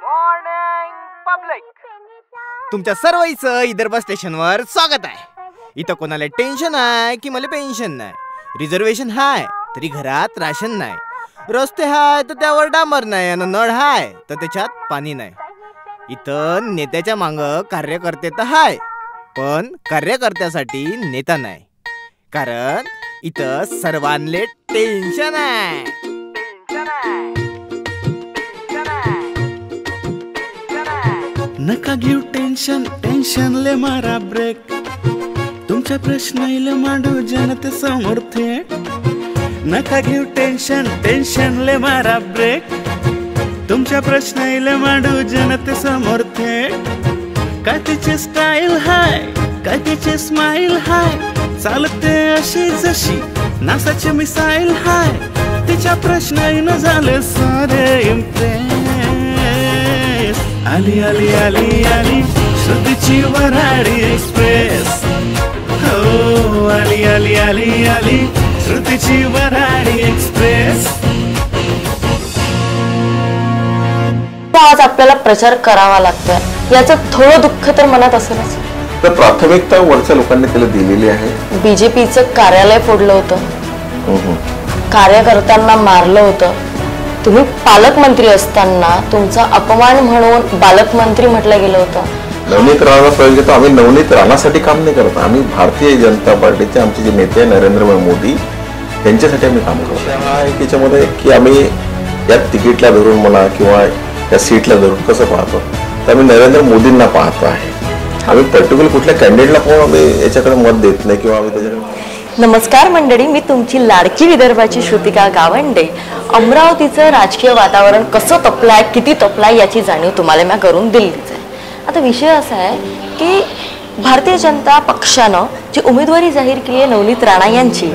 Morning public. तुमच्या सर्वांचं विदर्भ स्टेशनवर स्वागत आहे. इथं कोणाला टेन्शन आहे की मला पेन्शन नाही, रिझर्वेशन हाय तरी घरात राशन नाही, रस्ते हाय तर त्यावर डांबर नाही आणि नळ हाय तर त्याच्यात पाणी नाही. इथं नेत्याच्या मांग कार्यकर्ते तर हाय, पण कार्यकर्त्यासाठी नेता नाही. कारण इथं सर्वांले टेन्शन आहे. नका घेऊ टेन्शन, टेन्शन ले मारा ब्रेक. तुमच्या प्रश्नाला मांडू जनते समोर थेट. नका घेऊ टेन्शन, टेन्शन ले मारा ब्रेक. तुमच्या प्रश्नाला मांडू जनते समोर थेट. काय तिची स्टाईल हाय, काय तिची स्माइल हाय, चालते अशी जशी नासाची मिसाईल हाय. तिच्या प्रश्नाला झाले सारे इम्प्रेस. आली आली आली आली श्रुतीची वऱ्हाडी एक्सप्रेस. हो आली आली आली आली श्रुतीची वऱ्हाडी एक्सप्रेस. आज आपल्याला प्रचार करावा लागतोय, याचं थोडं दुःख तर मनात असेलच. तर प्राथमिकता वरच्या लोकांनी त्याला दिलेली आहे. बीजेपीचं कार्यालय फोडलं होतं, कार्यकर्त्यांना मारलं होतं. तुम्ही पालकमंत्री असताना तुमचा अपमान म्हणून बालकमंत्री म्हटलं गेलं होतं. नवनीत राणा पाहिजे तर आम्ही नवनीत राणासाठी काम नाही करत. आम्ही भारतीय जनता पार्टीचे आमचे जे नेते नरेंद्र मोदी यांच्यासाठी आम्ही काम करतो. हा एक याच्यामध्ये की आम्ही या तिकीटला धरून म्हणा किंवा या सीटला धरून कसं पाहतो तर आम्ही नरेंद्र मोदींना पाहतो आहे. आम्ही पर्टिक्युलर कुठल्या कॅन्डिडेटला पण आम्ही याच्याकडे मत देत नाही किंवा आम्ही त्याच्याकडे. नमस्कार मंडळी, मी तुमची लाडकी विदर्भाची श्रुतिका गावंडे. अमरावतीचं राजकीय वातावरण कसं तपलाय, किती तपलाय याची जाणीव तुम्हाला मी करून दिलीच आहे. आता विषय असा आहे की भारतीय जनता पक्षानं जी उमेदवारी जाहीर केली आहे नवनीत राणा यांची,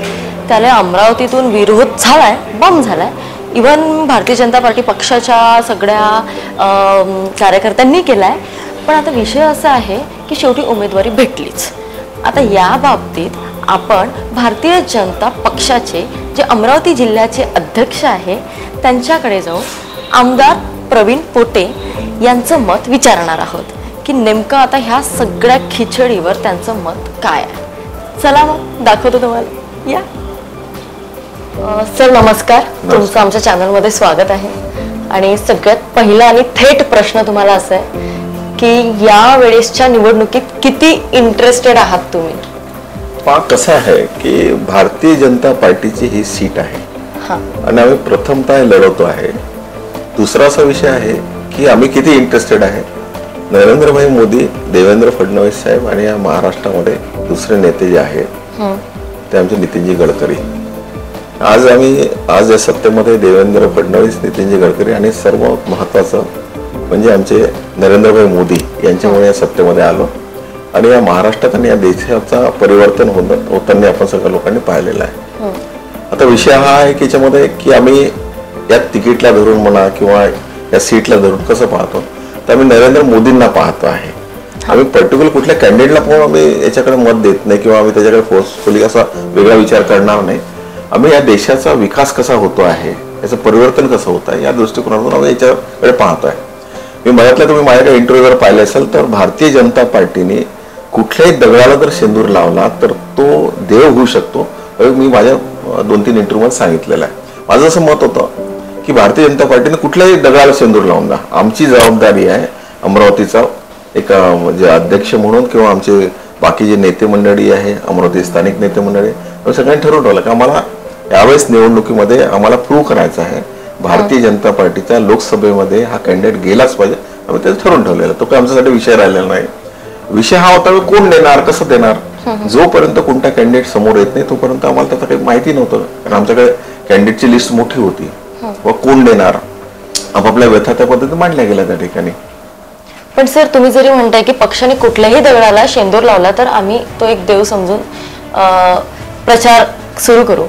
त्याला अमरावतीतून विरोध झालाय, बम झालाय. इव्हन भारतीय जनता पार्टी पक्षाच्या सगळ्या कार्यकर्त्यांनी केलाय. पण आता विषय असा आहे की शेवटी उमेदवारी भेटलीच. आता या बाबतीत आपण भारतीय जनता पक्षाचे जे अमरावती जिल्ह्याचे अध्यक्ष आहे त्यांच्याकडे जाऊन आमदार प्रवीण पोटे यांचं मत विचारणार आहोत की नेमकं आता ह्या सगळ्या खिचडीवर त्यांचं मत काय आहे. चला मग दाखवतो तुम्हाला. या सर नमस्कार, तुमचं आमच्या चॅनलमध्ये स्वागत आहे. आणि सगळ्यात पहिला आणि थेट प्रश्न तुम्हाला असा आहे की या वेळेसच्या निवडणुकीत किती इंटरेस्टेड आहात तुम्ही? कसं आहे की भारतीय जनता पार्टीची ही सीट आहे आणि आम्ही प्रथमतः लढवतो आहे. दुसरा असा विषय आहे की आम्ही किती इंटरेस्टेड आहे. नरेंद्रभाई मोदी, देवेंद्र फडणवीस साहेब आणि या महाराष्ट्रामध्ये दुसरे नेते जे आहेत ते आमचे नितीनजी गडकरी. आज या सत्तेमध्ये देवेंद्र फडणवीस, नितीनजी गडकरी आणि सर्व महत्वाचं म्हणजे आमचे नरेंद्रभाई मोदी यांच्यामुळे या सत्तेमध्ये आलो. आणि या महाराष्ट्रात आणि या देशाचा परिवर्तन होताना आपण सगळ्या लोकांनी पाहिलेलं आहे. आता विषय हा आहे की याच्यामध्ये की आम्ही या तिकीटला धरून म्हणा किंवा या सीटला धरून कसं पाहतो तर आम्ही नरेंद्र मोदींना पाहतो आहे. आम्ही पर्टिक्युलर कुठल्या कॅन्डिडेटला पण आम्ही याच्याकडे मत देत नाही किंवा आम्ही त्याच्याकडे फोर्सफुली असा वेगळा विचार करणार नाही. आम्ही या देशाचा विकास कसा होतो आहे, याचं परिवर्तन कसं होत आहे या दृष्टिकोनातून आम्ही याच्याकडे पाहतो आहे. मी मनातल्या तुम्ही माझ्याकडे इंटरव्ह्यू जर पाहिलं असेल तर भारतीय जनता पार्टीने कुठल्याही दगडाला जर शेंदूर लावला तर तो देव होऊ शकतो. मी माझ्या 2-3 इंटरव्ह्यूमध्ये सांगितलेलं आहे. माझं असं मत होतं की भारतीय जनता पार्टीने कुठल्याही दगडाला शेंदूर लावून द्या. आमची जबाबदारी आहे अमरावतीचा एक म्हणजे अध्यक्ष म्हणून किंवा आमचे बाकी जे नेते मंडळी आहे, अमरावती स्थानिक नेते मंडळी, आम्ही सगळ्यांनी ठरवून ठेवलं की आम्हाला यावेळेस निवडणुकीमध्ये आम्हाला प्रूव्ह करायचं आहे भारतीय जनता पार्टीच्या लोकसभेमध्ये हा कॅन्डिडेट गेलाच पाहिजे. आम्ही त्याचं ठरवून ठेवलेलं. तो काही आमच्यासाठी विषय राहिलेला नाही. विषय हा होता कोण देणार, कसं देणार. जोपर्यंत कोणता कॅन्डिडेट समोर येत नाही तोपर्यंत आम्हाला त्याचं काही माहिती नव्हतं. कारण आमच्याकडे कॅन्डिडेटची लिस्ट मोठी होती व कोण देणार आपापल्या व्यथा त्या पद्धतीने मांडल्या गेल्या त्या ठिकाणी. पण सर तुम्ही जरी म्हणताय की पक्षाने कुठल्याही दगडाला शेंदूर लावला तर आम्ही तो एक देव समजून प्रचार सुरू करू.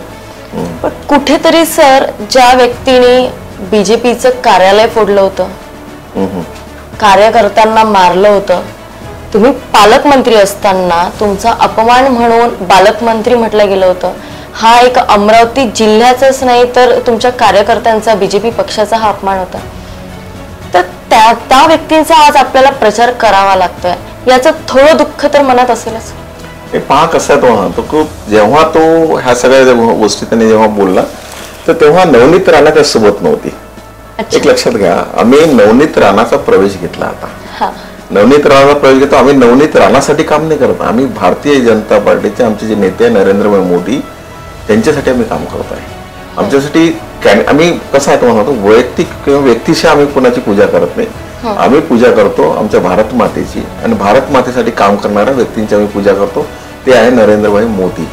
पण कुठेतरी सर ज्या व्यक्तीने बीजेपीचं कार्यालय फोडलं होतं, कार्यकर्त्यांना मारलं होतं, तुम्ही पालकमंत्री असताना तुमचा अपमान म्हणून बालकमंत्री म्हटलं गेलं होतं. हा एक अमरावती जिल्ह्याचाच नाही तर तुमच्या कार्यकर्त्यांचा, बीजेपी पक्षाचा हा अपमान होता. तर त्या व्यक्तींचा आज आपल्याला प्रचार करावा लागतोय, याचं थोडं दुःख तर मनात असेलच. हे पहा कसं आहे तो खूप जेव्हा तो ह्या सगळ्या गोष्टी त्यांनी जेव्हा बोलला तर तेव्हा नवनीत राणा त्या सोबत नव्हती. एक लक्षात घ्या, आम्ही नवनीत राणाचा प्रवेश घेतला. आता नवनीत राणाचा प्रवेश घेतो. आम्ही नवनीत राणासाठी काम नाही करत, आम्ही भारतीय जनता पार्टीचे आमचे जे नेते नरेंद्रभाई मोदी त्यांच्यासाठी आम्ही काम करत आहे. आमच्यासाठी आम्ही कसं आहे तुम्हाला म्हणतो, वैयक्तिक किंवा व्यक्तीशी आम्ही कोणाची पूजा करत नाही. आम्ही पूजा करतो आमच्या भारत मातेची, आणि भारत मातेसाठी काम करणाऱ्या व्यक्तींची आम्ही पूजा करतो. ते आहे नरेंद्रभाई मोदी.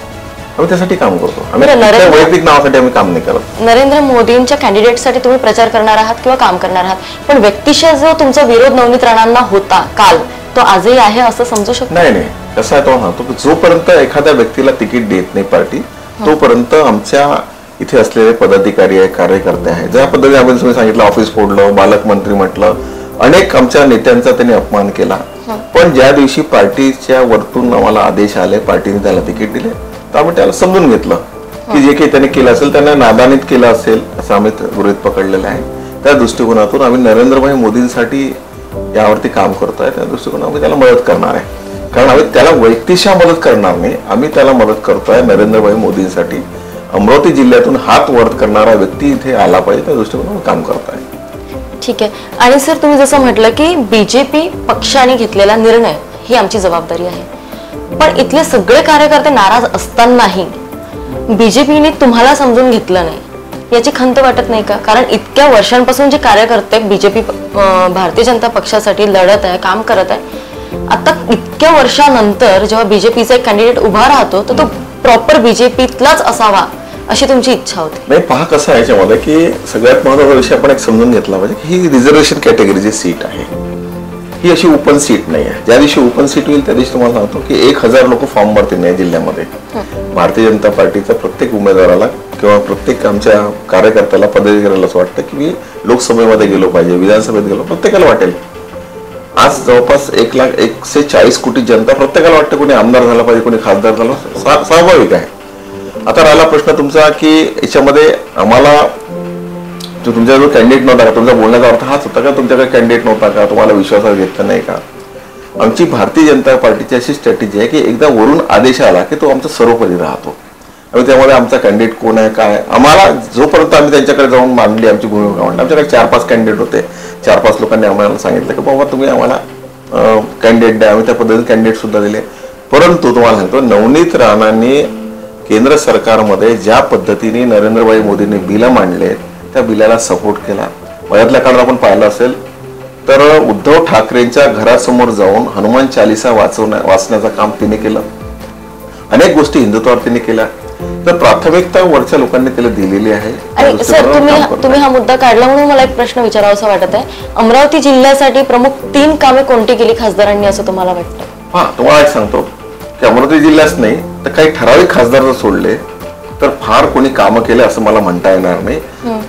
आम्ही त्यासाठी काम करतो, आम्ही वैयक्तिक नावासाठी आम्ही काम नाही करत. नरेंद्र मोदींच्या कॅन्डिडेटसाठी तुम्ही प्रचार करणार आहात किंवा काम करणार आहात, पण व्यक्तिशः जो तुमचा विरोध नवनीत राणांना होता काल, तो आजही आहे असं समजू शकतो? नाही, कसं आहे तो म्हणतो, जोपर्यंत एखाद्या व्यक्तीला तिकीट देत नाही पार्टी, तोपर्यंत आमच्या इथे असलेले पदाधिकारी आहे, कार्यकर्ते आहे, ज्या पद्धतीने आपण तुम्ही सांगितलं ऑफिस फोडलं, पालकमंत्री म्हटलं, अनेक आमच्या नेत्यांचा त्यांनी अपमान केला. पण ज्या दिवशी पार्टीच्या वरतून आम्हाला आदेश आले, पार्टीने त्याला तिकीट दिले, तर आम्ही त्याला समजून घेतलं की जे काही त्यांनी केलं असेल त्यांना नादानीत केलं असेल असं आम्ही गृहीत पकडलेलं आहे. त्या दृष्टिकोनातून आम्ही नरेंद्रभाई मोदींसाठी यावरती काम करतोय. त्या दृष्टिकोनातून आम्ही त्याला मदत करणार आहे, कारण आम्ही त्याला वैयक्तिकशा मदत करणार नाही, आम्ही त्याला मदत करतोय नरेंद्रभाई मोदींसाठी. अमरावती जिल्ह्यातून हात वर करणारा व्यक्ती इथे आला पाहिजे, त्या दृष्टिकोनातून काम करतोय. ठीक आहे. आणि सर, तुम्ही जसं म्हटलं की बीजेपी पक्षाने घेतलेला निर्णय ही आमची जबाबदारी आहे, पण इथले सगळे कार्यकर्ते नाराज असतानाही बीजेपीने तुम्हाला समजून घेतलं नाही, याची खंत वाटत नाही का? कारण इतक्या वर्षांपासून जे कार्यकर्ते बीजेपी भारतीय जनता पक्षासाठी लढत आहे, काम करत आहे, आता इतक्या वर्षानंतर जेव्हा बीजेपीचा एक कॅन्डिडेट उभा राहतो तर तो प्रॉपर बीजेपीतलाच असावा अशी तुमची इच्छा होती? नाही, पहा कसं आहे याच्यामध्ये की सगळ्यात महत्त्वाचा विषय आपण एक समजून घेतला पाहिजे की ही रिझर्वेशन कॅटेगरीची सीट आहे, ही अशी ओपन सीट नाही आहे. ज्या दिवशी ओपन सीट होईल त्या दिवशी तुम्हाला सांगतो की 1000 लोक फॉर्म भरतील नाही जिल्ह्यामध्ये. भारतीय जनता पार्टीचा प्रत्येक उमेदवाराला किंवा प्रत्येक आमच्या कार्यकर्त्याला, पदाधिकाऱ्याला असं वाटतं की मी लोकसभेमध्ये गेलो पाहिजे, विधानसभेत गेलो, प्रत्येकाला वाटेल. आज जवळपास 1,40 कोटी जनता, प्रत्येकाला वाटतं कोणी आमदार झाला पाहिजे, कोणी खासदार झाला, स्वाभाविक आहे. आता राहिला प्रश्न तुमचा की याच्यामध्ये आम्हाला जो तुमच्याजवळ कॅन्डिडेट नव्हता का, तुमचा बोलण्याचा अर्थ हाच होता का तुमच्याकडे कॅन्डिडेट नव्हता का, तुम्हाला विश्वासात घेतला नाही का? आमची भारतीय जनता पार्टीची अशी स्ट्रॅटेजी आहे की एकदा वरून आदेश आला की तो आमचा सर्वोपरी राहतो. आणि त्यामुळे आमचा कॅन्डिडेट कोण आहे काय, आम्हाला जोपर्यंत आम्ही त्यांच्याकडे जाऊन मांडली आमची भूमिका मांडली, आमच्याकडे 4-5 कॅन्डिडेट होते, 4-5 लोकांनी आम्हाला सांगितलं की बाबा तुम्ही आम्हाला कॅन्डिडेट द्या, आम्ही त्या पद्धतीने कॅन्डिडेट सुद्धा दिले. परंतु तुम्हाला सांगतो, नवनीत राणांनी केंद्र सरकारमध्ये ज्या पद्धतीने नरेंद्रभाई मोदींनी बिलं मांडले त्या बिलाला सपोर्ट केला. मधातल्या काळात आपण पाहिलं असेल तर उद्धव ठाकरेंच्या घरासमोर जाऊन हनुमान चालिसा वाचण्याचं काम तिने केलं. अनेक गोष्टी हिंदुत्वावर तिने केल्या. तर प्राथमिकता वरच्या लोकांनी त्याला दिलेली आहे. आणि सर, तुम्ही हा मुद्दा काढला म्हणून मला एक प्रश्न विचारावासा वाटत आहे. अमरावती जिल्ह्यासाठी प्रमुख 3 कामे कोणती केली खासदारांनी असं तुम्हाला वाटतं? हा, तुम्हाला एक सांगतो की अमरावती जिल्ह्याच नाही तर काही ठराविक खासदार जर सोडले तर फार कोणी कामं केले असं मला म्हणता येणार नाही.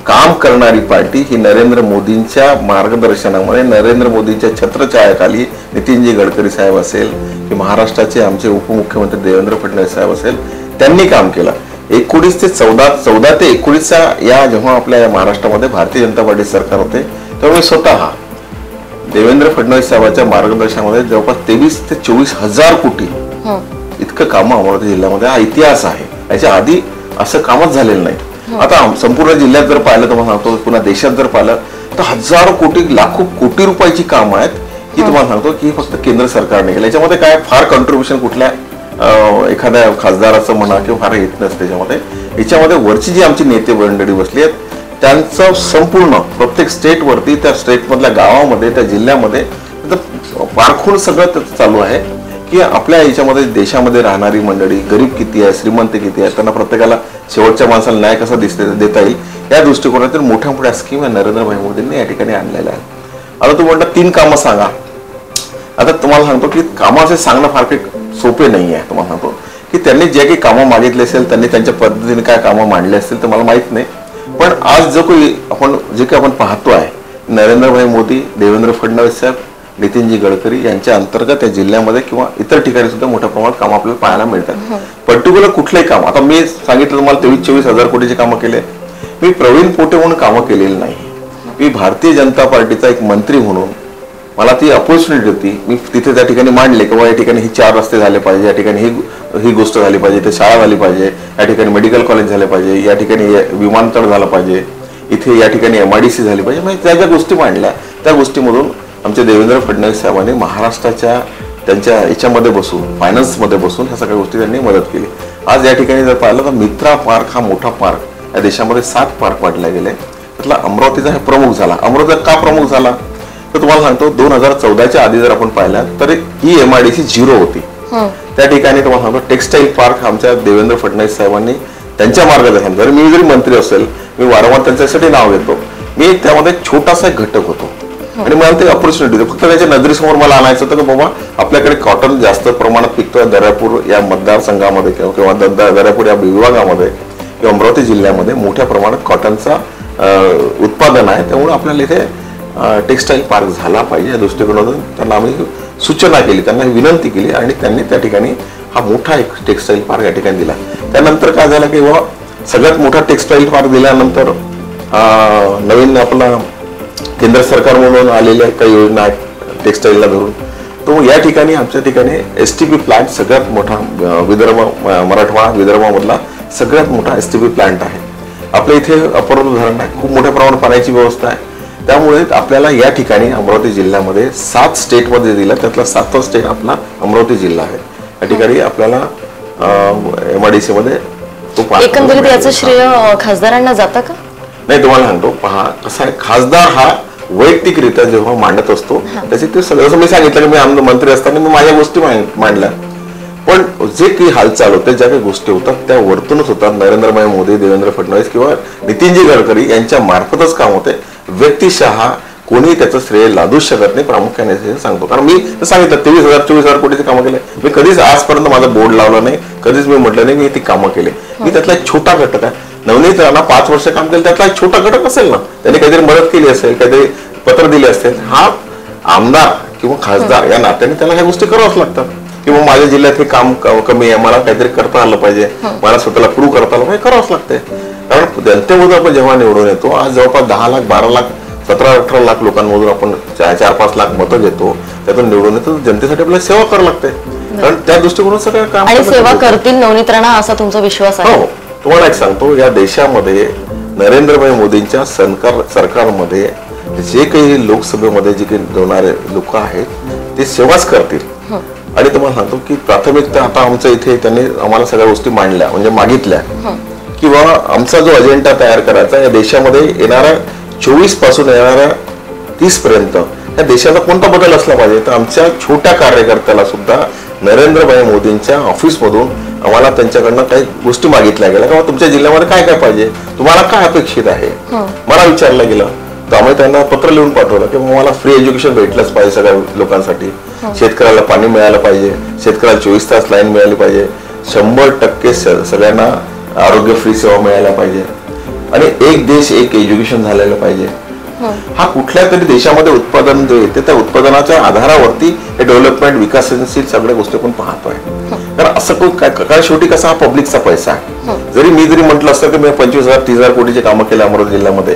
काम करणारी पार्टी ही नरेंद्र मोदींच्या मार्गदर्शनामध्ये, नरेंद्र मोदींच्या छत्रछायाखाली नितीनजी गडकरी साहेब असेल की महाराष्ट्राचे आमचे उपमुख्यमंत्री देवेंद्र फडणवीस साहेब असेल, त्यांनी काम केलं. 19 ते 14 ते 19 या जेव्हा आपल्या महाराष्ट्रामध्ये भारतीय जनता पार्टी सरकार होते तेव्हा मी स्वतः देवेंद्र फडणवीस साहेबांच्या मार्गदर्शनामध्ये जवळपास 23 ते 24 हजार कोटी इतकं कामं अमरावती जिल्ह्यामध्ये, हा इतिहास आहे. याच्या आधी असं कामच झालेलं नाही. आता संपूर्ण जिल्ह्यात जर पाहिलं तर मला सांगतो, पुन्हा देशात जर पाहिलं तर हजारो कोटी, लाखो कोटी रुपयाची कामं आहेत ही तुम्हाला सांगतो की फक्त केंद्र सरकारने केलं. याच्यामध्ये काय फार कॉन्ट्रीब्युशन कुठल्या एखाद्या खासदाराचं म्हणा किंवा फार येत नसतं त्याच्यामध्ये. याच्यामध्ये वरची जी आमची नेते मंडळी बसली आहेत त्यांचं संपूर्ण प्रत्येक स्टेटवरती, त्या स्टेटमधल्या गावामध्ये, त्या जिल्ह्यामध्ये पारखून सगळं चालू आहे की आपल्या याच्यामध्ये देशामध्ये राहणारी मंडळी गरीब किती आहे, श्रीमंत किती आहे, त्यांना प्रत्येकाला शेवटच्या माणसाला न्याय कसा देता येईल या दृष्टिकोनातून मोठ्या मोठ्या स्कीम नरेंद्रभाई मोदींनी या ठिकाणी आणलेल्या आहेत. आता तू म्हणता 3 कामं सांगा. आता तुम्हाला सांगतो की कामं असे सांगणं फार काही सोपे नाही आहे. तुम्हाला सांगतो की त्यांनी जे काही कामं मागितले असेल, त्यांनी त्यांच्या पद्धतीने काय कामं मांडले असतील तर मला माहित नाही. पण आज जो काही आपण पाहतो आहे, नरेंद्रभाई मोदी, देवेंद्र फडणवीस साहेब, नितीनजी गडकरी यांच्या अंतर्गत या जिल्ह्यामध्ये किंवा इतर ठिकाणी सुद्धा मोठ्या प्रमाणात काम आपल्याला पाहायला मिळतात. पर्टिक्युलर कुठलंही काम, आता मी सांगितलं तुम्हाला 23-24 हजार कोटीचे कामं केले, मी प्रवीण पोटे म्हणून कामं केलेली नाही. मी भारतीय जनता पार्टीचा एक मंत्री म्हणून मला ती अपॉर्च्युनिटी होती. मी तिथे त्या ठिकाणी मांडले की या ठिकाणी हे 4 रस्ते झाले पाहिजे, या ठिकाणी ही गोष्ट झाली पाहिजे, इथे शाळा झाली पाहिजे, या ठिकाणी मेडिकल कॉलेज झाले पाहिजे, या ठिकाणी विमानतळ झालं पाहिजे, इथे या ठिकाणी MIDC झाली पाहिजे. म्हणजे त्या ज्या गोष्टी मांडल्या त्या गोष्टीमधून आमचे देवेंद्र फडणवीस साहेबांनी महाराष्ट्राच्या त्यांच्या याच्यामध्ये बसून फायनान्समध्ये बसून ह्या सगळ्या गोष्टी त्यांनी मदत केली. आज या ठिकाणी जर पाहिलं तर मित्रा पार्क हा मोठा पार्क, या देशामध्ये 7 पार्क वाटले गेले, त्यातला अमरावतीचा हे प्रमुख झाला. अमरावतीचा का प्रमुख झाला तर तुम्हाला सांगतो 2014च्या आधी जर आपण पाहिलं तर ही MIDC 0 होती. त्या ठिकाणी तुम्हाला सांगतो टेक्सटाईल पार्क आमच्या देवेंद्र फडणवीस साहेबांनी त्यांच्या मार्गदर्शन, जर मी जरी मंत्री असेल मी वारंवार त्यांच्यासाठी नाव घेतो, मी त्यामध्ये छोटासा एक घटक होतो आणि मला ते अपॉर्च्युनिटी फक्त त्याच्या नजरेसमोर मला आणायचं होतं की बाबा आपल्याकडे कॉटन जास्त प्रमाणात पिकतोय दर्यापूर या मतदारसंघामध्ये किंवा दर्यापूर या विभागामध्ये किंवा अमरावती जिल्ह्यामध्ये मोठ्या प्रमाणात कॉटनचा उत्पादन आहे, त्यामुळे आपल्याला इथे टेक्सटाईल पार्क झाला पाहिजे या दृष्टिकोनातून त्यांना आम्ही सूचना केली, त्यांना विनंती केली आणि त्यांनी त्या ठिकाणी हा मोठा एक टेक्सटाईल पार्क या ठिकाणी दिला. त्यानंतर काय झालं की बाबा सगळ्यात मोठा टेक्सटाईल पार्क दिल्यानंतर नवीन आपला केंद्र सरकार म्हणून आलेल्या काही योजना आहेत टेक्सटाईलला धरून, तो या ठिकाणी आमच्या ठिकाणी STP प्लांट सगळ्यात मोठा विदर्भ मराठवाडा विदर्भामधला सगळ्यात मोठा STP प्लांट आहे. आपल्या इथे अपर धरण आहे, खूप मोठ्या प्रमाणात पाण्याची व्यवस्था आहे, त्यामुळे आपल्याला या ठिकाणी अमरावती जिल्ह्यामध्ये 7 स्टेटमध्ये दिला, त्यातला 7वा स्टेट आपला अमरावती जिल्हा आहे. या ठिकाणी आपल्याला MIDC मध्ये एकंदरीत याचं श्रेय खासदारांना जातं का? नाही, तुम्हाला सांगतो पहा कसं आहे, खासदार हा वैयक्तिकरित्या जेव्हा मांडत असतो त्याचे ते सगळं, जसं मी सांगितलं की मी मंत्री असताना मी माझ्या गोष्टी मांडल्या, पण जे काही हालचाल होते ज्या काही गोष्टी होतात त्या वरतूनच होतात. नरेंद्रभाई मोदी, देवेंद्र फडणवीस किंवा नितीनजी गडकरी यांच्या मार्फतच काम होते. व्यक्तिशः कोणी त्याचं श्रेय लादूच शकत नाही, प्रामुख्याने सांगतो. कारण मी सांगितलं 23,000-24,000 कोटीची कामं केले, मी कधीच आजपर्यंत माझं बोर्ड लावलं नाही, कधीच मी म्हटलं नाही मी ती कामं केली. मी त्यातला एक छोटा घटक आहे. नवनीत राणा 5 वर्ष काम केलं, त्यातला एक छोटा घटक असेल ना, त्याने काहीतरी मदत केली असेल, काहीतरी पत्र दिले असेल, हा आमदार किंवा खासदार या नात्याने त्याला ह्या गोष्टी कराव्याच लागतात. किंवा माझ्या जिल्ह्यात हे काम कमी आहे, मला काहीतरी करता आलं पाहिजे, मला स्वतःला प्रूव्ह करता आलं पाहिजे, करावंच लागतंय. कारण जनतेमधून आपण जेव्हा निवडून येतो, आज जवळपास 10 लाख 12 लाख 17-18 लाख लोकांमधून आपण 4-5 लाख मतं घेतो, त्यातून निवडून येतो, जनतेसाठी आपल्याला सेवा करावं लागते. कारण त्या दृष्टिकोनात सगळं काम आणि सेवा करतील नवनीत राणा असा तुमचा विश्वास आहे? हो, तुम्हाला एक सांगतो, या देशामध्ये नरेंद्रभाई मोदींच्या सरकारमध्ये जे काही लोकसभेमध्ये जे काही जाणारे लोक आहेत ते सेवाच करतील. आणि तुम्हाला सांगतो की प्राथमिकता आता आमच्या इथे त्यांनी आम्हाला सगळ्या गोष्टी मांडल्या, म्हणजे मागितल्या किंवा आमचा जो अजेंडा तयार करायचा या देशामध्ये येणाऱ्या 24 पासून येणाऱ्या 30 पर्यंत या देशाचा कोणता बदल असला पाहिजे, तर आमच्या छोट्या कार्यकर्त्याला सुद्धा नरेंद्रभाई मोदींच्या ऑफिसमधून आम्हाला त्यांच्याकडनं काही गोष्टी मागितल्या गेल्या किंवा तुमच्या जिल्ह्यामध्ये काय काय पाहिजे, तुम्हाला काय अपेक्षित आहे, मला विचारलं गेलं. तर आम्ही त्यांना पत्र लिहून पाठवलं की मला फ्री एज्युकेशन भेटलंच पाहिजे सगळ्या लोकांसाठी, शेतकऱ्याला पाणी मिळालं पाहिजे, शेतकऱ्याला 24 तास लाईन मिळाली पाहिजे, 100% सगळ्यांना आरोग्य फ्री सेवा मिळायला पाहिजे आणि एक देश एक एज्युकेशन झालेलं पाहिजे. हा कुठल्या तरी देशामध्ये उत्पादन जे येते त्या उत्पादनाच्या आधारावरती हे डेव्हलपमेंट विकसनशील सगळ्या गोष्टी आपण पाहतोय. कारण असं काय शेवटी कसा हा पब्लिकचा पैसा आहे. जरी मी म्हटलं असतं की मी 25,000-30,000 कोटीचे कामं केले अमरावती जिल्ह्यामध्ये,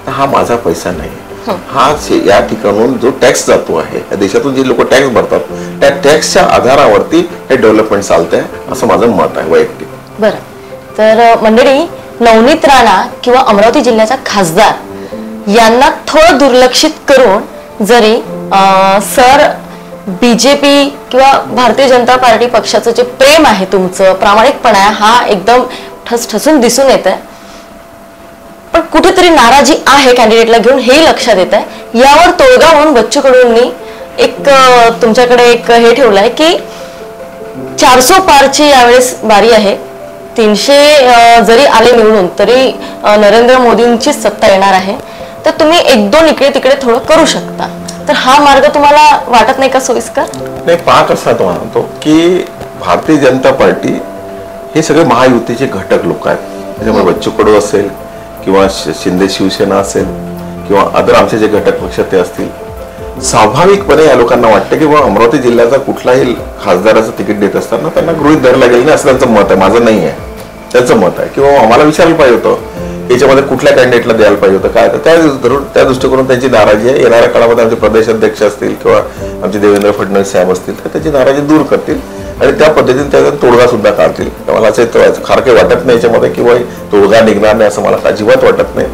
तर हा माझा पैसा नाही, हा या ठिकाणून जो टॅक्स जातो आहे, या देशातून जे लोक टॅक्स भरतात त्या टॅक्सच्या आधारावरती हे डेव्हलपमेंट चालतंय असं माझं मत आहे वैयक्तिक. बरं, तर मंडळी, नवनीत राणा किंवा अमरावती जिल्ह्याचा खासदार यांना थोडं दुर्लक्षित करून जरी सर BJP किंवा भारतीय जनता पार्टी पक्षाचं जे प्रेम आहे, तुमचं प्रामाणिकपणा आहे, हा एकदम ठसठसून दिसून येत आहे, पण कुठेतरी नाराजी आहे कॅन्डिडेटला घेऊन हे लक्षात येत आहे. यावर तोडगा म्हणून बच्चू कडूंनी एक तुमच्याकडे एक हे ठेवलंय की 400 पारची यावेळेस बारी आहे, 300 जरी आले निवडून तरी नरेंद्र मोदींचीच सत्ता येणार आहे, तर तुम्ही 1-2 इकडे तिकडे थोडं करू शकता. तर हा मार्ग तुम्हाला वाटत नाही का सोयीस्कर? नाही, पाहत असा तो म्हणतो की भारतीय जनता पार्टी हे सगळे महायुतीचे घटक लोक आहेत. त्याच्यामुळे बच्चू कडू असेल किंवा शिंदे शिवसेना असेल किंवा अदर आमचे जे घटक पक्ष ते असतील, स्वाभाविकपणे या लोकांना वाटतं की बाबा अमरावती जिल्ह्याचा कुठलाही खासदाराचं तिकीट देत असताना त्यांना गृहीत धरला गेलं नाही असं त्यांचं मत आहे, माझं नाही आहे, त्यांचं मत आहे. किंवा आम्हाला विचारलं पाहिजे होतं याच्यामध्ये कुठल्या कॅन्डिडेटला द्यायला पाहिजे होतं काय, त्या दृष्टिकोनातून त्यांची नाराजी आहे. येणाऱ्या काळामध्ये आमचे प्रदेश अध्यक्ष असतील किंवा आमचे देवेंद्र फडणवीस साहेब असतील तर त्याची नाराजी दूर करतील आणि त्या पद्धतीने त्याचा तोडगा सुद्धा काढतील. मला असं फार काही वाटत नाही याच्यामध्ये किंवा तोडगा निघणार नाही असं मला अजिबात वाटत नाही.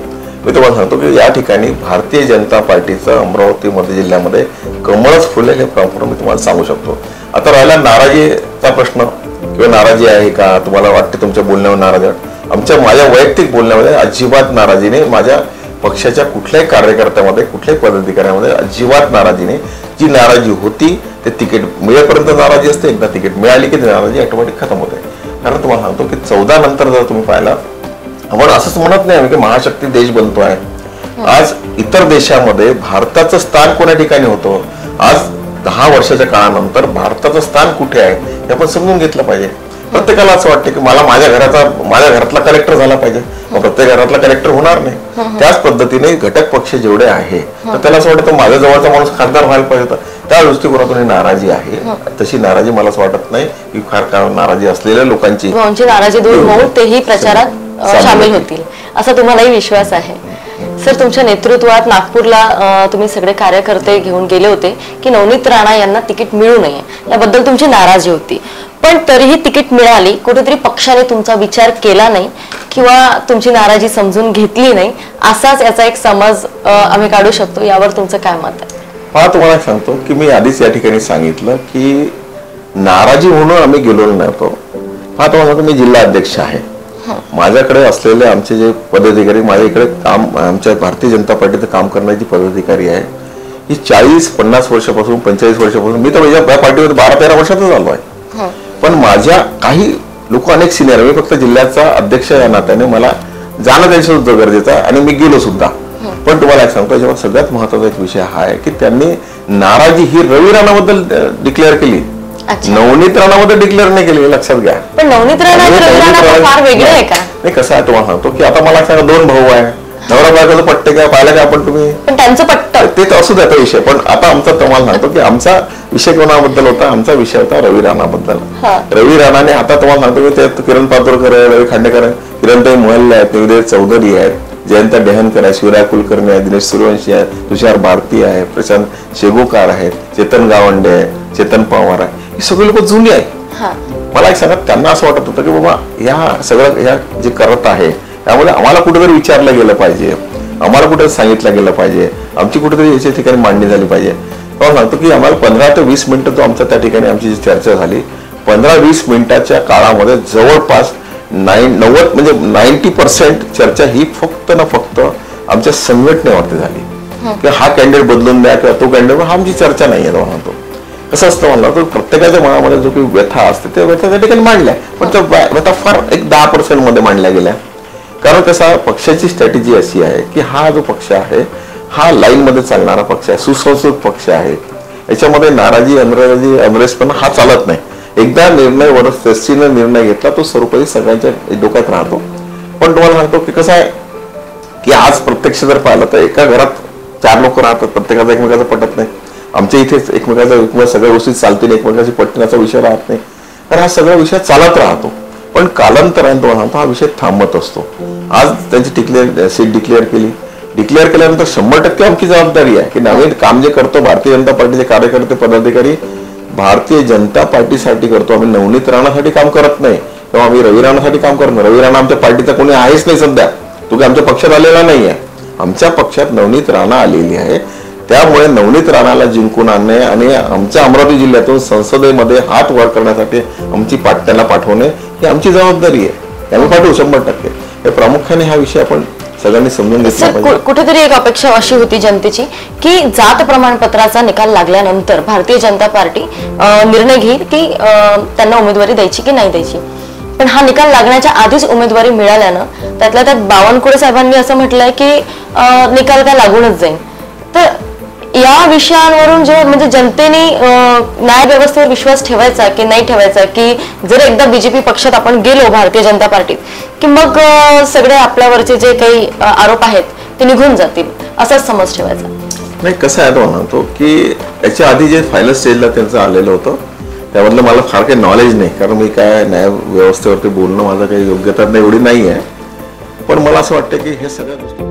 मी तुम्हाला सांगतो की या ठिकाणी भारतीय जनता पार्टीचं अमरावती मध्य जिल्ह्यामध्ये कमळच फुलेल हे प्रॉपर मी तुम्हाला सांगू शकतो. आता राहिला नाराजीचा प्रश्न किंवा नाराजी आहे का, तुम्हाला वाटते तुमच्या बोलण्यावर नाराजी आहे? माझ्या वैयक्तिक बोलण्यामध्ये अजिबात नाराजी नाही. माझ्या पक्षाच्या कुठल्याही कार्यकर्त्यामध्ये कुठल्याही पदाधिकाऱ्यामध्ये अजिबात नाराजी नाही. जी नाराजी होती ते तिकीट मिळेपर्यंत नाराजी असते, एकदा तिकीट मिळाली की नाराजी ऑटोमॅटिक खतम होते. कारण तुम्हाला सांगतो की 14 नंतर जर तुम्ही पाहिला, आपण असंच म्हणत नाही की महाशक्ती देश बनतोय. आज इतर देशामध्ये भारताचं स्थान कोण्या ठिकाणी होतं, आज 10 वर्षाच्या काळानंतर भारताचं स्थान कुठे आहे हे आपण समजून घेतलं पाहिजे. प्रत्येकाला असं वाटतं की मला माझ्या घरातला कलेक्टर झाला पाहिजे, प्रत्येक घरातला कलेक्टर होणार नाही. त्याच पद्धतीने घटक पक्ष जेवढे आहे तर त्याला असं वाटतं माझ्या जवळचा माणूस खासदार व्हायला पाहिजे होता. त्या दृष्टिकोनातून ही नाराजी आहे. तशी नाराजी मला असं वाटत नाही की फार नाराजी असलेल्या लोकांची नाराजी दूर होऊन तेही प्रचारात सामील होतील असा तुम्हालाही विश्वास आहे. सर, तुमच्या नेतृत्वात नागपूरला तुम्ही सगळे कार्यकर्ते घेऊन गेले होते की नवनीत राणा यांना तिकीट मिळू नये याबद्दल तुमची नाराजी होती, पण तरीही तिकीट मिळाली. कुठेतरी पक्षाने तुमचा विचार केला नाही किंवा तुमची नाराजी समजून घेतली नाही, असाच याचा एक समज आम्ही काढू शकतो. यावर तुमचं काय मत आहे? तुम्हाला सांगतो की मी आधीच या ठिकाणी सांगितलं की नाराजी म्हणून आम्ही गेलो नव्हतो. तुम्हाला सांगतो मी जिल्हा अध्यक्ष आहे. माझ्याकडे असलेले आमचे जे पदाधिकारी, माझ्या इकडे काम आमच्या भारतीय जनता पार्टीचं काम करणारी पदाधिकारी आहे ही 40-50 वर्षापासून 45 वर्षापासून, मी तर या पार्टीमध्ये 12-13 वर्षातच झालो आहे. पण माझ्या काही लोक अनेक सिनियर, मी फक्त जिल्ह्याचा अध्यक्ष या नात्याने मला जाणं त्यांच्यासुद्धा गरजेचं आहे आणि मी गेलो सुद्धा. पण तुम्हाला एक सांगतो जेव्हा सगळ्यात महत्वाचा एक विषय हा आहे की त्यांनी नाराजी ही रवी राणाबद्दल डिक्लेअर केली, नवनीत राणाबद्दल डिक्लेअर नाही केली, लक्षात घ्या. पण नवनीत राणा फार वेगळं आहे का? नाही, कसं आहे तुम्हाला सांगतो की आता मला सांगा 2 भाऊ आहे, नवरा बायकोचं पट्टे काय पाहिलं का आपण तुम्ही? पण त्यांचं पट्ट ते तर असू द्या विषय. पण आता आमचा तुम्हाला सांगतो की आमचा विषय कोणाबद्दल होता, आमचा विषय होता रवी राणाबद्दल. रवी राणाने आता तुम्हाला सांगतो की त्यात किरण पातुरकर आहे, रवी खांडेकर आहे, किरणताई मोहल्ले आहेत, निवेदिता चौधरी आहेत, जयंत डेहनकर आहे, शिवराय कुलकर्णी आहे, दिनेश सूर्यवंशी आहे, तुषार भारती आहे, प्रशांत शेगोकार आहेत, चेतन गावंडे आहे, चेतन पवार आहे, ही सगळी लोक जुनी आहे. मला एक सांगा, त्यांना असं वाटत होतं की बाबा ह्या सगळं ह्या जे करत आहे त्यामुळे आम्हाला कुठेतरी विचारलं गेलं पाहिजे, आम्हाला कुठेतरी सांगितलं गेलं पाहिजे, आमची कुठेतरी याच्या ठिकाणी मांडणी झाली पाहिजे. तेव्हा सांगतो की आम्हाला 15 ते 20 मिनिटं जो आमचा त्या ठिकाणी आमची जी चर्चा झाली, 15-20 मिनिटाच्या काळामध्ये जवळपास 90 म्हणजे 90% चर्चा ही फक्त ना फक्त आमच्या संघटनेवरती झाली की हा कॅन्डिडेट बदलून द्या किंवा तो कॅन्डिडेट, हा आमची चर्चा नाही आहे. म्हणतो कसं असतं म्हणलं तर प्रत्येकाच्या मनामध्ये जो काही व्यथा असते त्या व्यथा त्या ठिकाणी मांडल्या, पण त्या व्यथा फार एक 10% मध्ये मांडल्या गेल्या. कारण कसा पक्षाची स्ट्रॅटेजी अशी आहे की हा जो पक्ष आहे हा लाईन मध्ये चालणारा पक्ष आहे, सुसंस्कृत पक्ष आहे. याच्यामध्ये नाराजी अमरेशपणा हा चालत नाही. एकदा निर्णय वरस्थितीने निर्णय घेतला तो सर्वपरी सगळ्यांच्या डोक्यात राहतो. पण तुम्हाला सांगतो की कसं आहे की आज प्रत्यक्ष जर पाहिलं तर एका घरात 4 लोक राहतात, प्रत्येकाचा एकमेकाचं पटत नाही. आमच्या इथेच एकमेकाचा सगळ्या गोष्टी चालतील, एकमेकाची पटण्याचा विषय राहत नाही, तर हा सगळा विषय चालत राहतो. पण कालांतराने तुम्हाला सांगतो हा विषय थांबत असतो. आज त्यांची सीट डिक्लेअर केल्यानंतर 100% आमची जबाबदारी आहे की नवीन काम जे करतो भारतीय जनता पार्टीचे कार्यकर्ते पदाधिकारी भारतीय जनता पार्टीसाठी करतो. आम्ही नवनीत राणासाठी काम करत नाही किंवा आम्ही रवी राणासाठी काम करत नाही. रवी राणा आमच्या पार्टीचा कोणी आहेच नाही सध्या, तो काही आमच्या पक्षात आलेला नाही आहे. आमच्या पक्षात नवनीत राणा आलेली आहे. त्यामुळे नवनीत राणाला जिंकून आणणे आणि आमच्या अमरावती जिल्ह्यातून संसदेमध्ये हात वर करण्यासाठी आमची त्यांना पाठवणे ही आमची जबाबदारी आहे. आम्ही पाठवू 100%. हे प्रामुख्याने हा विषय आपण सगळ्यांनी समजून घेतला पाहिजे. कुठेतरी एक अपेक्षा अशी होती जनतेची की जात प्रमाणपत्राचा निकाल लागल्यानंतर भारतीय जनता पार्टी निर्णय घेईल की त्यांना उमेदवारी द्यायची की नाही द्यायची. पण हा निकाल लागण्याच्या आधीच उमेदवारी मिळाल्यानं त्यातल्या त्यात बावनकुळे साहेबांनी असं म्हटलंय की निकाल काय लागूनच जाईल. तर या विषयांवरून जेव्हा म्हणजे जनतेने न्याय व्यवस्थेवर विश्वास ठेवायचा की नाही ठेवायचा, की जर एकदा बीजेपी पक्षात आपण गेलो भारतीय जनता पार्टीत की मग सगळे आपल्यावरचे जे काही आरोप आहेत ते निघून जातील, असाच समज ठेवायचा. नाही, कसं आहे तो म्हणतो की याच्या आधी जे फायनल स्टेजला त्यांचं आलेलं होतं त्यामधलं मला फार काही नॉलेज नाही, कारण मी काय न्याय व्यवस्थेवरती बोलणं माझं काही योग्यता एवढी नाही आहे. पण मला असं वाटतं की हे सगळ्या गोष्टी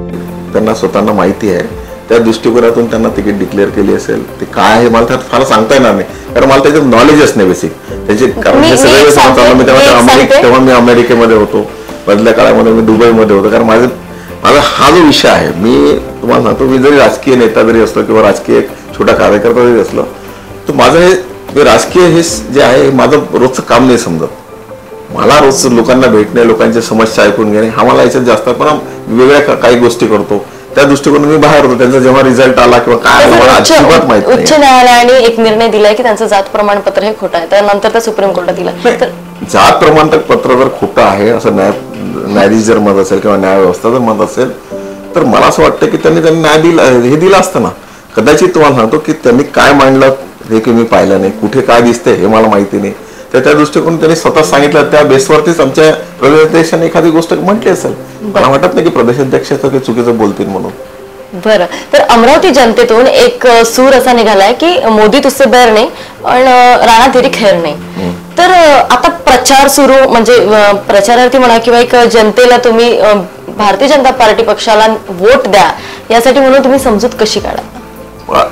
त्यांना स्वतःना माहिती आहे, त्या दृष्टिकोनातून त्यांना तिकीट डिक्लेअर केली असेल. ते काय आहे मला त्यात फार सांगता येणार नाही, कारण मला त्याच्यात नॉलेजच नाही बेसिक त्याचे. कारण हे सगळे सांगतो मी तेव्हा मी अमेरिकेमध्ये होतो, मधल्या काळामध्ये मी दुबईमध्ये होतो. कारण माझा हा जो विषय आहे, मी तुम्हाला सांगतो, मी जरी राजकीय नेता जरी असलो किंवा राजकीय छोटा कार्यकर्ता जरी असलो, तर माझं हे राजकीय हे जे आहे माझं रोजचं काम नाही समजत. मला रोज लोकांना भेटणे, लोकांच्या समस्या ऐकून घेणे हा मला याच्यात जास्त. पण वेगळ्या काही गोष्टी करतो त्या दृष्टिकोनातून मी बाहेर होतो. त्यांचा जेव्हा रिझल्ट आला किंवा काय मला अजिबात माहित नाही. उच्च न्यायालयाने एक निर्णय दिलाय की त्यांचं जात प्रमाणपत्र हे खोटं आहे, त्यानंतर त्या सुप्रीम कोर्टात दिला. जात प्रमाणपत्र जर खोटं आहे असं न्यायाधीश जर मत असेल किंवा न्याय व्यवस्था जर मत असेल, तर मला असं वाटतं की त्यांनी न्याय दिला, हे दिलं असतं ना. कदाचित तुम्हाला सांगतो की त्यांनी काय मांडलं हे की मी पाहिलं नाही, कुठे काय दिसतंय हे मला माहिती नाही. तर त्या दृष्टिकोन त्यांनी स्वतः सांगितलं, त्या बेसवरतीच आमच्या प्रदेशाध्यक्षांनी एखादी गोष्ट म्हटली असेल. मला वाटत नाही की प्रदेशाध्यक्ष काही चुकीचं बोलतील म्हणून. बरं, तर अमरावती जनतेतून एक सूर असा निघालाय की मोदी तुझसे बैर नाही पण राणा तेरी खैर नाही. तर आता प्रचार सुरू, म्हणजे प्रचारार्थी म्हणा किंवा एक जनतेला तुम्ही भारतीय जनता पार्टी पक्षाला वोट द्या यासाठी म्हणून तुम्ही समजूत कशी काढा?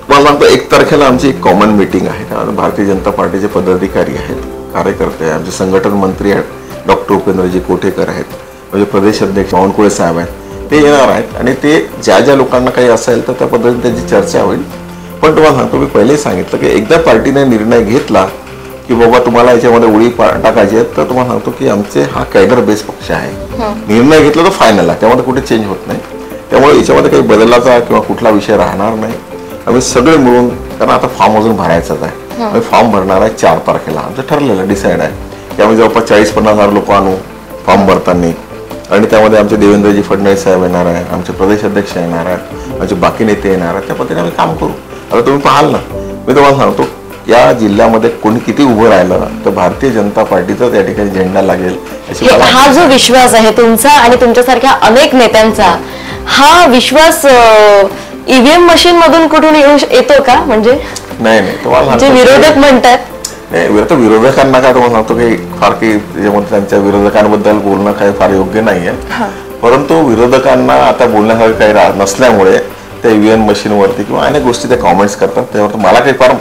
मला सांगतो 1 तारखेला आमची एक कॉमन मीटिंग आहे. भारतीय जनता पार्टीचे पदाधिकारी आहेत, कार्यकर्ते आहेत, आमचे संघटन मंत्री आहेत, डॉक्टर उपेंद्रजी कोठेकर आहेत, म्हणजे प्रदेश अध्यक्ष बावनकुळे साहेब आहेत, ते येणार आहेत. आणि ते ज्या ज्या लोकांना काही असेल तर त्या पद्धतीने त्याची चर्चा होईल. पण तुम्हाला सांगतो, मी पहिलेही सांगितलं की एकदा पार्टीने निर्णय घेतला की बाबा तुम्हाला याच्यामध्ये उडी टाकायची आहे, तर तुम्हाला सांगतो की आमचे हा कॅडर बेस पक्ष आहे. निर्णय घेतला तर फायनल आहे, त्यामध्ये कुठे चेंज होत नाही. त्यामुळे याच्यामध्ये काही बदलाचा किंवा कुठला विषय राहणार नाही. आम्ही सगळे मिळून, कारण आता फॉर्म अजून भरायचाच आहे, आम्ही फॉर्म भरणार आहे 4 तारखेला. आमचं ठरलेलं डिसाईड आहे की आम्ही जवळपास 40-50 हजार लोक आणू फॉर्म भरताना. आणि त्यामध्ये आमचे देवेंद्रजी फडणवीस साहेब येणार आहे, आमचे प्रदेश अध्यक्ष येणार आहेत, आमचे बाकी नेते येणार आहेत. त्या पद्धतीने आम्ही काम करू. आता तुम्ही पाहाल ना, मी तुम्हाला सांगतो या जिल्ह्यामध्ये कोणी किती उभं राहिलं तर भारतीय जनता पार्टीचा त्या ठिकाणी झेंडा लागेल. हा जो विश्वास आहे तुमचा आणि तुमच्यासारख्या अनेक नेत्यांचा, हा विश्वास ईव्हीएम मशीन मधून कुठून येतो का? म्हणजे नाही, तुम्हाला विरोधक म्हणतात नाही, विरोधकांना काय तुम्हाला सांगतो की फार काही त्याच्यामध्ये त्यांच्या विरोधकांबद्दल बोलणं काही फार योग्य नाहीये. परंतु विरोधकांना आता बोलण्यासारखं काही नसल्यामुळे त्या ईव्हीएम मशीनवरती किंवा अनेक गोष्टी ते कॉमेंट्स करतात. त्यावर मला काही फार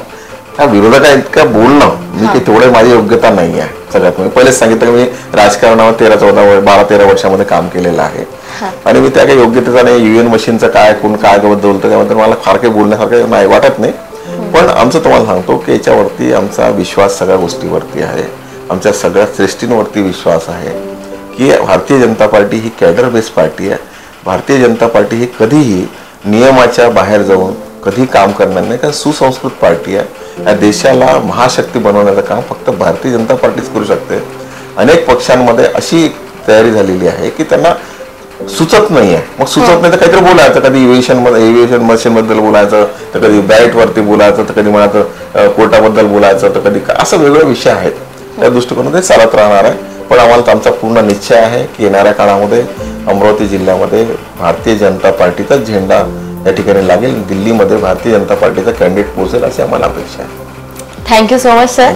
त्या विरोधका इतकं बोलणं मी काही तेवढे माझी योग्यता नाही आहे. सगळ्यात मी पहिलेच सांगितलं की मी राजकारणावर 13-14 वर्षामध्ये काम केलेलं आहे आणि मी त्या काही योग्यतेचा नाही. ईव्हीएम मशीनचं काय, कोण काय बद्दल बोलतं त्याबद्दल मला फार काही बोलण्यासारखं नाही वाटत नाही. पण आमचं तुम्हाला सांगतो की याच्यावरती आमचा विश्वास सगळ्या गोष्टीवरती आहे, आमच्या सगळ्या श्रेष्ठींवरती विश्वास आहे की भारतीय जनता पार्टी ही कॅडर बेस पार्टी आहे. भारतीय जनता पार्टी ही कधीही नियमाच्या बाहेर जाऊन कधी काम करणार नाही, कारण सुसंस्कृत पार्टी आहे. या देशाला महाशक्ती बनवण्याचं काम फक्त भारतीय जनता पार्टीच करू शकते. अनेक पक्षांमध्ये अशी तयारी झालेली आहे की त्यांना सुचत नाहीये. मग सुचत नाही तर काहीतरी बोलायचं, कधी एव्हिएशन मशीन बद्दल बोलायचं, तर कधी बॅट वरती बोलायचं, तर कधी म्हणायचं कोर्टाबद्दल बोलायचं, तर कधी असं वेगळे विषय आहेत. त्या दृष्टिकोनातून ते चालत राहणार आहे. पण आम्हाला आमचा पूर्ण निश्चय आहे की येणाऱ्या काळामध्ये अमरावती जिल्ह्यामध्ये भारतीय जनता पार्टीचा झेंडा या ठिकाणी लागेल. दिल्लीमध्ये भारतीय जनता पार्टीचा कॅन्डिडेट पोहोचेल अशी आम्हाला अपेक्षा आहे. Thank you so much sir.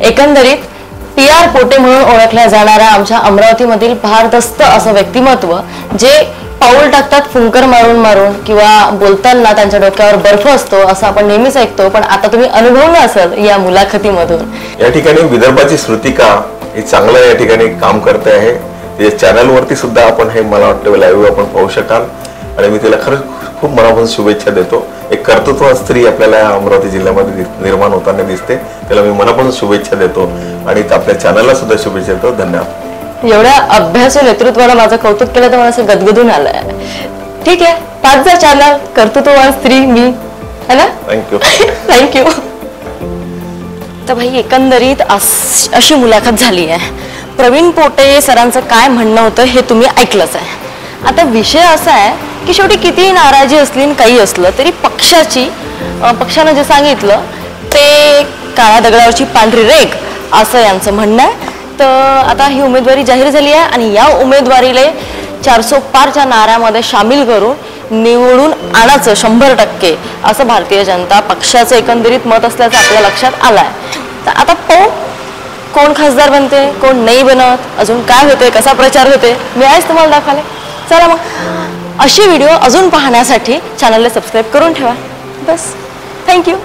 एकंदरीत PR पोटे म्हणून ओळखल्या जाणाऱ्या आमच्या अमरावतीमधील भारदस्त असं व्यक्तिमत्व, जे पाऊल टाकतात फुंकर मारून मारून किंवा बोलताना त्यांच्या डोक्यावर बर्फ असतो असं आपण नेहमीच ऐकतो, पण आता तुम्ही अनुभवलं असेल या मुलाखतीमधून. या ठिकाणी विदर्भाची श्रुतिका ही चांगलं या ठिकाणी काम करते आहे. या चॅनलवरती सुद्धा आपण हे मला वाटतं लाईव्ह आपण पाहू शकाल आणि मी तिला खरंच खूप मनापासून शुभेच्छा देतो. एक कर्तृत्व स्त्री आपल्याला अमरावती जिल्ह्यामध्ये निर्माण होताना दिसते, त्याला मी मनापासून शुभेच्छा देतो आणि आपल्या चॅनलला सुद्धा शुभेच्छा देतो. धन्यवाद. एवढ्या अभ्यासू नेतृत्वाला माझं कौतुक केलं तर मला असं गदगदून आलंय. ठीक आहे, 5 चॅनल, कर्तृत्ववान स्त्री मी, है ना? थँक्यू. तर भाई एकंदरीत अशी मुलाखत झाली आहे. प्रवीण पोटे सरांचं काय म्हणणं होतं हे तुम्ही ऐकलंच आहे. आता विषय असा आहे की शेवटी कितीही नाराजी असली काही असलं तरी पक्षानं जे सांगितलं ते काळ्या दगडावरची पांढरी रेघ असं यांचं म्हणणं आहे. तर आता ही उमेदवारी जाहीर झाली आहे आणि या उमेदवारीला 400 पारच्या नाऱ्यामध्ये सामील करून निवडून आणायचं 100% असं भारतीय जनता पक्षाचं एकंदरीत मत असल्याचं आपल्या लक्षात आलंय. तर आता कोण खासदार बनते कोण नाही बनत अजून काय होते कसा प्रचार होते मी आहेच तुम्हाला दाखवले. चला मग अशी व्हिडिओ अजून पाहण्यासाठी चॅनलला सबस्क्राईब करून ठेवा. बस थँक्यू.